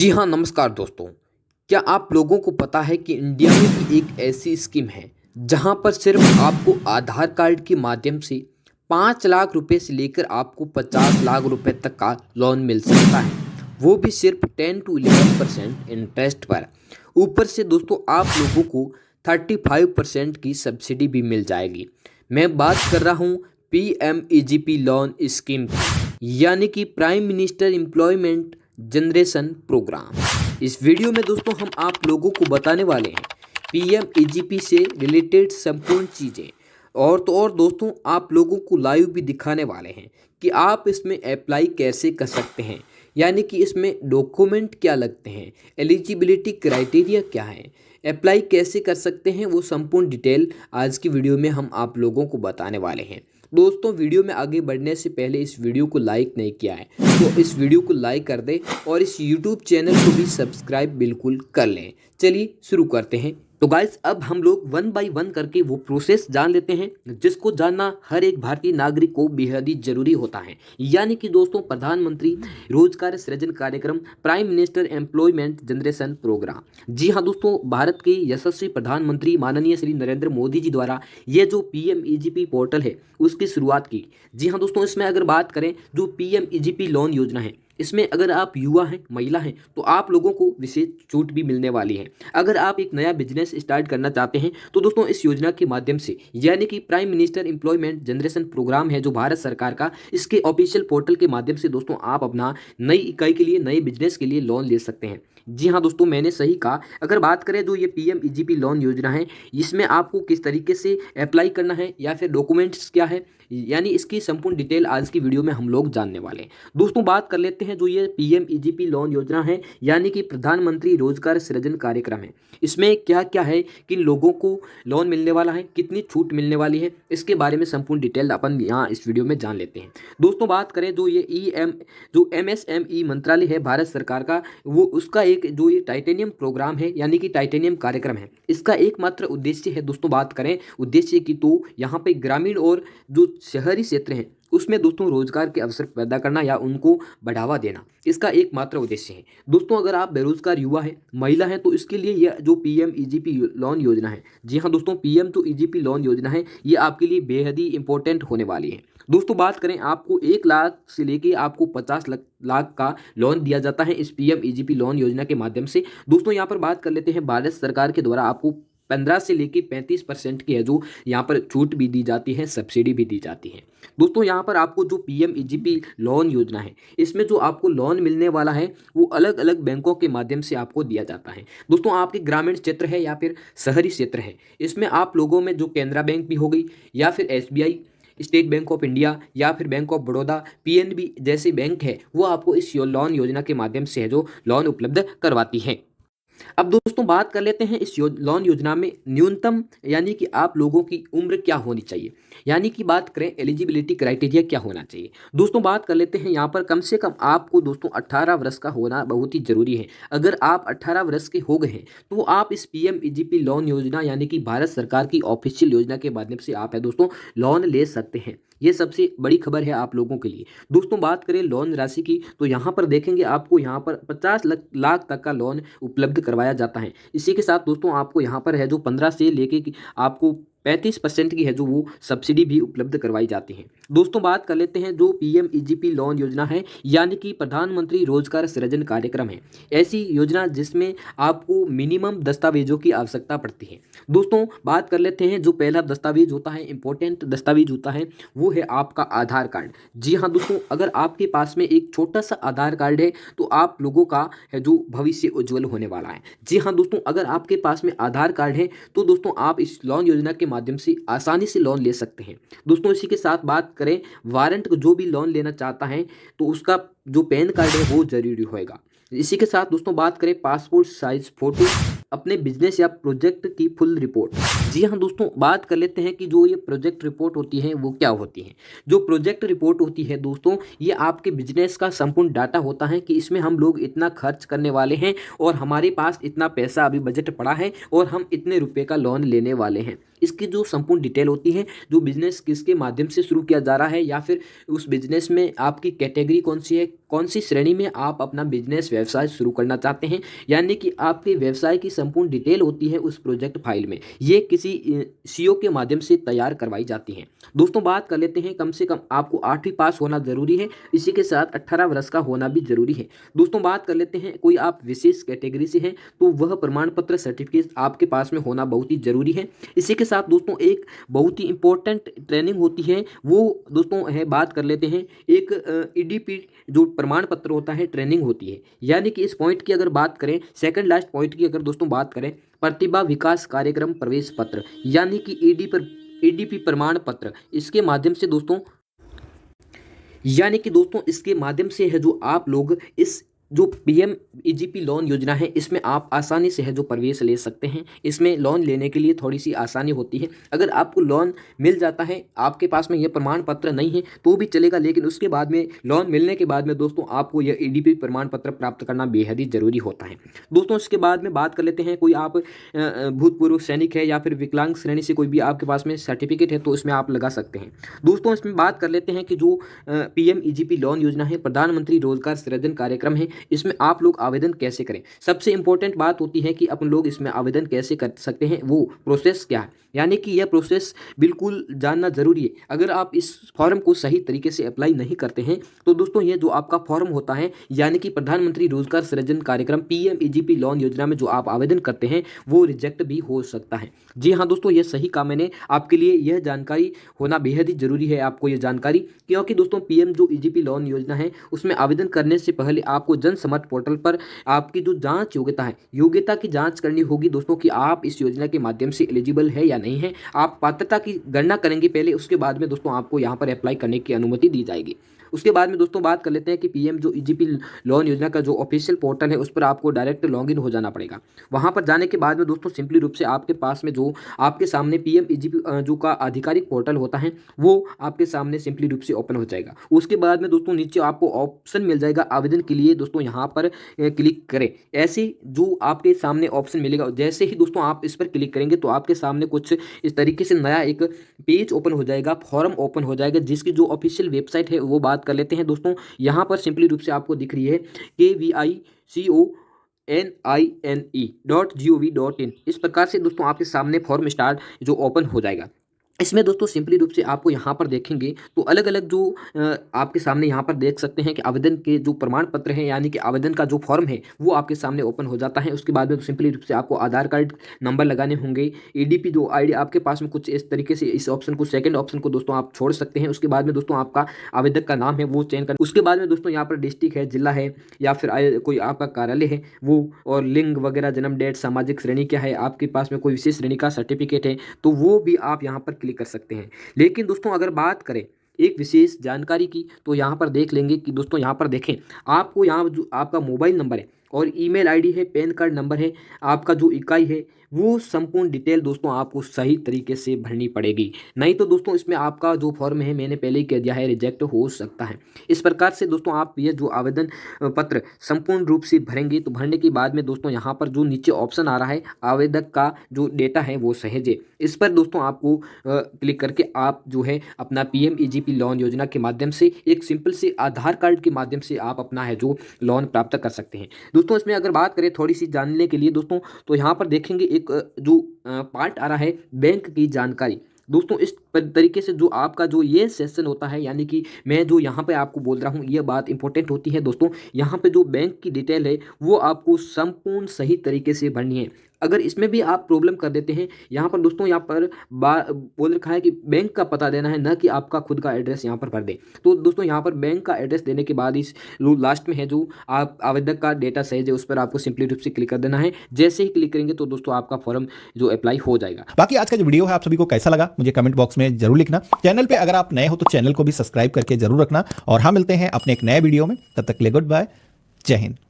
जी हाँ, नमस्कार दोस्तों। क्या आप लोगों को पता है कि इंडिया में भी एक ऐसी स्कीम है जहां पर सिर्फ आपको आधार कार्ड के माध्यम से 5 लाख रुपए से लेकर आपको 50 लाख रुपए तक का लोन मिल सकता है। वो भी सिर्फ 10 to 11% इंटरेस्ट पर। ऊपर से दोस्तों आप लोगों को 35% की सब्सिडी भी मिल जाएगी। मैं बात कर रहा हूँ PMEGP लोन स्कीम की, यानी कि prime minister employment generation programme. इस वीडियो में दोस्तों हम आप लोगों को बताने वाले हैं PMEGP से रिलेटेड संपूर्ण चीज़ें, और तो और दोस्तों आप लोगों को लाइव भी दिखाने वाले हैं कि आप इसमें अप्लाई कैसे कर सकते हैं, यानी कि इसमें डॉक्यूमेंट क्या लगते हैं, एलिजिबिलिटी क्राइटेरिया क्या है, अप्लाई कैसे कर सकते हैं, वो संपूर्ण डिटेल आज की वीडियो में हम आप लोगों को बताने वाले हैं। दोस्तों वीडियो में आगे बढ़ने से पहले इस वीडियो को लाइक नहीं किया है तो इस वीडियो को लाइक कर दें और इस यूट्यूब चैनल को भी सब्सक्राइब बिल्कुल कर लें। चलिए शुरू करते हैं। तो गाइस अब हम लोग वन बाय वन करके वो प्रोसेस जान लेते हैं जिसको जानना हर एक भारतीय नागरिक को बेहद ही जरूरी होता है, यानी कि दोस्तों प्रधानमंत्री रोजगार सृजन कार्यक्रम, prime minister employment generation programme. जी हाँ दोस्तों, भारत के यशस्वी प्रधानमंत्री माननीय श्री नरेंद्र मोदी जी द्वारा ये जो PMEGP पोर्टल है उसकी शुरुआत की। जी हाँ दोस्तों, इसमें अगर बात करें जो PMEGP लोन योजना है, इसमें अगर आप युवा हैं, महिला हैं, तो आप लोगों को विशेष छूट भी मिलने वाली है। अगर आप एक नया बिजनेस स्टार्ट करना चाहते हैं तो दोस्तों इस योजना के माध्यम से, यानी कि prime minister employment generation programme है जो भारत सरकार का, इसके ऑफिशियल पोर्टल के माध्यम से दोस्तों आप अपना नई इकाई के लिए, नए बिजनेस के लिए लोन ले सकते हैं। जी हाँ दोस्तों, मैंने सही कहा। अगर बात करें जो ये PMEGP लोन योजना है, इसमें आपको किस तरीके से अप्लाई करना है या फिर डॉक्यूमेंट्स क्या है, यानी इसकी संपूर्ण डिटेल आज की वीडियो में हम लोग जानने वाले हैं। दोस्तों बात कर लेते हैं जो ये PMEGP लोन योजना है, यानी कि प्रधानमंत्री रोजगार सृजन कार्यक्रम है। इसमें क्या क्या है, किन लोगों को लोन मिलने वाला है, कितनी छूट मिलने वाली है, इसके बारे में संपूर्ण डिटेल अपन यहाँ इस वीडियो में जान लेते हैं। दोस्तों बात करें जो ये जो MSME मंत्रालय है भारत सरकार का, वो उसका एक जो ये टाइटेनियम प्रोग्राम है, यानी कि टाइटेनियम कार्यक्रम है, इसका एकमात्र उद्देश्य है दोस्तों, बात करें उद्देश्य की, तो यहाँ पे ग्रामीण और जो शहरी क्षेत्र हैं उसमें दोस्तों रोजगार के अवसर पैदा करना या उनको बढ़ावा देना, इसका एकमात्र उद्देश्य है। दोस्तों अगर आप बेरोजगार युवा हैं, महिला हैं, तो इसके लिए यह जो PMEGP लोन योजना है, जी हाँ दोस्तों, PM जो EGP लोन योजना है, ये आपके लिए बेहद ही इंपॉर्टेंट होने वाली है। दोस्तों बात करें, आपको 1 लाख से लेके आपको 50 लाख का लोन दिया जाता है इस PMEGP लोन योजना के माध्यम से। दोस्तों यहाँ पर बात कर लेते हैं, भारत सरकार के द्वारा आपको 15 से लेके 35% की है जो यहाँ पर छूट भी दी जाती है, सब्सिडी भी दी जाती है। दोस्तों यहाँ पर आपको जो PMEGP लोन योजना है, इसमें जो आपको लोन मिलने वाला है वो अलग अलग बैंकों के माध्यम से आपको दिया जाता है। दोस्तों आपके ग्रामीण क्षेत्र है या फिर शहरी क्षेत्र है, इसमें आप लोगों में जो केनरा बैंक भी हो गई या फिर SBI, state bank of India या फिर बैंक ऑफ बड़ौदा, PNB जैसे बैंक है, वो आपको इस लोन योजना के माध्यम से है जो लोन उपलब्ध करवाती है। अब दोस्तों बात कर लेते हैं इस लोन योजना में न्यूनतम, यानी कि आप लोगों की उम्र क्या होनी चाहिए, यानी कि बात करें एलिजिबिलिटी क्राइटेरिया क्या होना चाहिए। दोस्तों बात कर लेते हैं, यहाँ पर कम से कम आपको दोस्तों 18 वर्ष का होना बहुत ही जरूरी है। अगर आप 18 वर्ष के हो गए हैं तो आप इस PMEGP लोन योजना, यानी कि भारत सरकार की ऑफिशियल योजना के माध्यम से आप है दोस्तों लोन ले सकते हैं। ये सबसे बड़ी खबर है आप लोगों के लिए। दोस्तों बात करें लोन राशि की, तो यहाँ पर देखेंगे आपको यहाँ पर 50 लाख तक का लोन उपलब्ध करवाया जाता है। इसी के साथ दोस्तों आपको यहाँ पर है जो 15 से लेके आपको 35% की है जो वो सब्सिडी भी उपलब्ध करवाई जाती है। दोस्तों बात कर लेते हैं जो PMEGP लोन योजना है, यानी कि प्रधानमंत्री रोजगार सृजन कार्यक्रम है, ऐसी योजना जिसमें आपको मिनिमम दस्तावेजों की आवश्यकता पड़ती है। दोस्तों बात कर लेते हैं, जो पहला दस्तावेज होता है, इंपॉर्टेंट दस्तावेज होता है, वो है आपका आधार कार्ड। जी हाँ दोस्तों, अगर आपके पास में एक छोटा सा आधार कार्ड है तो आप लोगों का है जो भविष्य उज्जवल होने वाला है। जी हाँ दोस्तों, अगर आपके पास में आधार कार्ड है तो दोस्तों आप इस लोन योजना के माध्यम से आसानी से लोन ले सकते हैं। दोस्तों इसी के साथ बात करें, वारंट को जो भी लोन लेना चाहता है तो उसका जो पैन कार्ड है वो जरूरी होएगा। इसी के साथ दोस्तों बात करें, पासपोर्ट साइज फोटो, अपने बिजनेस या प्रोजेक्ट की फुल रिपोर्ट। जी हाँ दोस्तों, बात कर लेते हैं कि जो ये प्रोजेक्ट रिपोर्ट होती है वो क्या होती है। जो प्रोजेक्ट रिपोर्ट होती है दोस्तों, ये आपके बिजनेस का संपूर्ण डाटा होता है कि इसमें हम लोग इतना खर्च करने वाले हैं और हमारे पास इतना पैसा अभी बजट पड़ा है और हम इतने रुपए का लोन लेने वाले हैं। इसकी जो संपूर्ण डिटेल होती है, जो बिजनेस किसके माध्यम से शुरू किया जा रहा है या फिर उस बिजनेस में आपकी कैटेगरी कौन सी है, कौन सी श्रेणी में आप अपना बिजनेस व्यवसाय शुरू करना चाहते हैं, यानी कि आपके व्यवसाय की संपूर्ण डिटेल होती है उस प्रोजेक्ट फाइल में। ये किसी सीईओ के माध्यम से तैयार करवाई जाती हैं। दोस्तों बात कर लेते हैं, कम से कम आपको 8वीं पास होना जरूरी है, इसी के साथ 18 वर्ष का होना भी जरूरी है। दोस्तों बात कर लेते हैं, कोई आप विशेष कैटेगरी से हैं तो वह प्रमाण पत्र सर्टिफिकेट आपके पास में होना बहुत ही जरूरी है। इसी के साथ दोस्तों एक बहुत ही इंपॉर्टेंट ट्रेनिंग होती है, वो दोस्तों है, बात कर लेते हैं, एक ईडीपी जो प्रमाण पत्र होता है, ट्रेनिंग होती है। यानी कि इस पॉइंट की अगर बात करें, सेकंड लास्ट पॉइंट की अगर दोस्तों बात करें, प्रतिभा विकास कार्यक्रम प्रवेश पत्र यानी कि ईडीपी प्रमाण पत्र, इसके माध्यम से दोस्तों, यानी कि दोस्तों इसके माध्यम से है जो आप लोग इस जो पीएमईजीपी लोन योजना है, इसमें आप आसानी से है जो प्रवेश ले सकते हैं। इसमें लोन लेने के लिए थोड़ी सी आसानी होती है। अगर आपको लोन मिल जाता है, आपके पास में यह प्रमाण पत्र नहीं है तो भी चलेगा, लेकिन उसके बाद में लोन मिलने के बाद में दोस्तों आपको यह ईडीपी प्रमाण पत्र प्राप्त करना बेहद ही जरूरी होता है। दोस्तों इसके बाद में बात कर लेते हैं, कोई आप भूतपूर्व सैनिक है या फिर विकलांग श्रेणी से कोई भी आपके पास में सर्टिफिकेट है तो इसमें आप लगा सकते हैं। दोस्तों इसमें बात कर लेते हैं कि जो पीएमईजीपी लोन योजना है, प्रधानमंत्री रोजगार सृजन कार्यक्रम है, इसमें आप लोग आवेदन कैसे करें। सबसे इंपॉर्टेंट बात होती है कि अपन लोग इसमें आवेदन कैसे कर सकते हैं, वो प्रोसेस क्या है, यानी कि यह प्रोसेस बिल्कुल जानना जरूरी है। अगर आप इस फॉर्म को सही तरीके से अप्लाई नहीं करते हैं तो दोस्तों ये जो आपका फॉर्म होता है, यानी कि प्रधानमंत्री रोजगार सृजन कार्यक्रम पीएमईजीपी लोन योजना में जो आप आवेदन करते हैं वो रिजेक्ट भी हो सकता है। जी हाँ दोस्तों, ये सही कहा मैंने, आपके लिए यह जानकारी होना बेहद ही जरूरी है, आपको यह जानकारी, क्योंकि दोस्तों पीएम जो ईजीपी लोन योजना है उसमें आवेदन करने से पहले आपको जन समर्थ पोर्टल पर आपकी जो जांच योग्यता है, योग्यता की जांच करनी होगी दोस्तों कि आप इस योजना के माध्यम से एलिजिबल है या नहीं है। आप पात्रता की गणना करेंगे पहले, उसके बाद में दोस्तों आपको यहां पर अप्लाई करने की अनुमति दी जाएगी। उसके बाद में दोस्तों बात कर लेते हैं कि पीएम जो ईजीपी लोन योजना का जो ऑफिशियल पोर्टल है उस पर आपको डायरेक्ट लॉगिन हो जाना पड़ेगा। वहां पर जाने के बाद में दोस्तों सिंपली रूप से आपके पास में जो आपके सामने पीएम ईजीपी जो का आधिकारिक पोर्टल होता है वो आपके सामने सिंपली रूप से ओपन हो जाएगा। उसके बाद में दोस्तों नीचे आपको ऑप्शन मिल जाएगा आवेदन के लिए, दोस्तों यहाँ पर क्लिक करें। ऐसे जो आपके सामने ऑप्शन मिलेगा, जैसे ही दोस्तों आप इस पर क्लिक करेंगे तो आपके सामने कुछ इस तरीके से नया एक पेज ओपन हो जाएगा, फॉर्म ओपन हो जाएगा, जिसकी जो ऑफिशियल वेबसाइट है वो बात कर लेते हैं दोस्तों। यहाँ पर सिंपली रूप से आपको दिख रही है KVICONINE.gov.in। इस प्रकार से दोस्तों आपके सामने फॉर्म स्टार्ट जो ओपन हो जाएगा। इसमें दोस्तों सिंपली रूप से आपको यहाँ पर देखेंगे तो अलग अलग जो आपके सामने यहाँ पर देख सकते हैं कि आवेदन के जो प्रमाण पत्र हैं, यानी कि आवेदन का जो फॉर्म है वो आपके सामने ओपन हो जाता है। उसके बाद में तो सिंपली रूप से आपको आधार कार्ड नंबर लगाने होंगे, ईडीपी जो आईडी आपके पास में कुछ इस तरीके से, इस ऑप्शन को, सेकंड ऑप्शन को दोस्तों आप छोड़ सकते हैं। उसके बाद में दोस्तों आपका आवेदक का नाम है वो चयन करना। उसके बाद में दोस्तों यहाँ पर डिस्ट्रिक्ट है, जिला है या फिर कोई आपका कार्यालय है वो, और लिंग वगैरह, जन्म डेट, सामाजिक श्रेणी क्या है, आपके पास में कोई विशेष श्रेणी का सर्टिफिकेट है तो वो भी आप यहाँ पर कर सकते हैं। लेकिन दोस्तों अगर बात करें एक विशेष जानकारी की तो यहाँ पर देख लेंगे कि दोस्तों यहाँ पर देखें, आपको यहाँ जो आपका मोबाइल नंबर है और ईमेल आईडी है, पैन कार्ड नंबर है, आपका जो इकाई है, वो संपूर्ण डिटेल दोस्तों आपको सही तरीके से भरनी पड़ेगी। नहीं तो दोस्तों इसमें आपका जो फॉर्म है, मैंने पहले ही कह दिया है, रिजेक्ट हो सकता है। इस प्रकार से दोस्तों आप ये जो आवेदन पत्र संपूर्ण रूप से भरेंगे तो भरने के बाद में दोस्तों यहाँ पर जो नीचे ऑप्शन आ रहा है आवेदक का जो डेटा है वो सहेजे, इस पर दोस्तों आपको क्लिक करके आप जो है अपना पीएमईजीपी लोन योजना के माध्यम से एक सिंपल से आधार कार्ड के माध्यम से आप अपना है जो लोन प्राप्त कर सकते हैं। दोस्तों इसमें अगर बात करें थोड़ी सी जानने के लिए दोस्तों, तो यहाँ पर देखेंगे एक जो पार्ट आ रहा है बैंक की जानकारी। दोस्तों इस तरीके से जो आपका जो ये सेशन होता है, यानी कि मैं जो यहाँ पे आपको बोल रहा हूँ ये बात इंपॉर्टेंट होती है दोस्तों। यहाँ पे जो बैंक की डिटेल है वो आपको संपूर्ण सही तरीके से भरनी है। अगर इसमें भी आप प्रॉब्लम कर देते हैं, यहाँ पर दोस्तों यहाँ पर बोल रखा है कि बैंक का पता देना है, न कि आपका खुद का एड्रेस यहाँ पर भर दें। तो दोस्तों यहाँ पर बैंक का एड्रेस देने के बाद इस लास्ट में है जो आप आवेदक का डेटा सही है उस पर आपको सिंपली रूप से क्लिक कर देना है। जैसे ही क्लिक करेंगे तो दोस्तों आपका फॉर्म जो अप्लाई हो जाएगा। बाकी आज का जो वीडियो है आप सभी को कैसा लगा मुझे कमेंट बॉक्स में जरूर लिखना। चैनल पे अगर आप नए हो तो चैनल को भी सब्सक्राइब करके जरूर रखना, और हम मिलते हैं अपने एक नए वीडियो में। तब तक के लिए गुड बाय, जय हिंद।